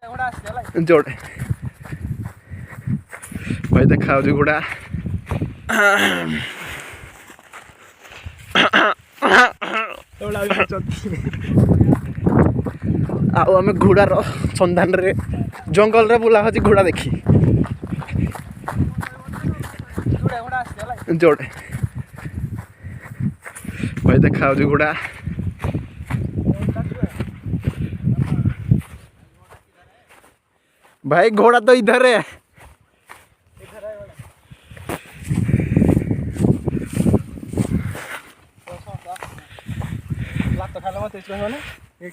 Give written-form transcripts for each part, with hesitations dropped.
जोड़े भाई देखा घोड़ा आम घोड़ार सन्धान रे जंगल रे बुला हूँ घोड़ा देखी जोड़े भाई देखा घोड़ा भाई घोड़ा तो इधर है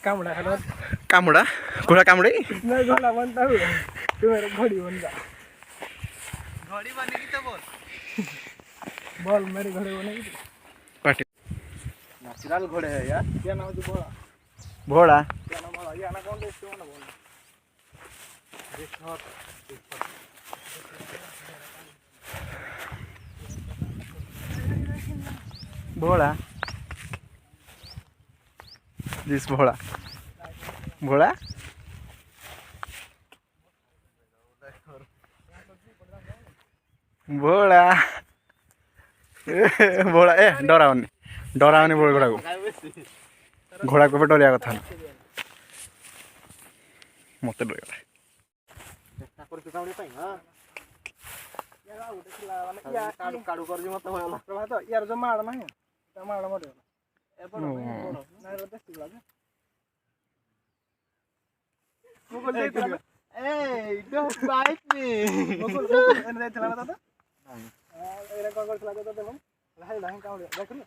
कामुड़ा घोड़ा कामुड़े घोड़ा बनता हूँ तुम्हारे घोड़ी बन जा घोड़ी बनेगी तो बोल मेरे घोड़े बनेगी पार्टी नेचुरल घोड़े है यार क्या नाम है घोड़ा घोड़ा क्या नाम है ये ना कौन देखते हो ना बोल भोला जिस भोला भोला भोला भोला ए डरावनी डरावनी बोल घोड़ा को घोड़ा को डरिया कथा मत डर यार जो मार ना मार मर Hey, don't bite me. Mukul, ini dah celana tata. Ini kau celana tata, bang. Lahir kau dia. Dah kena.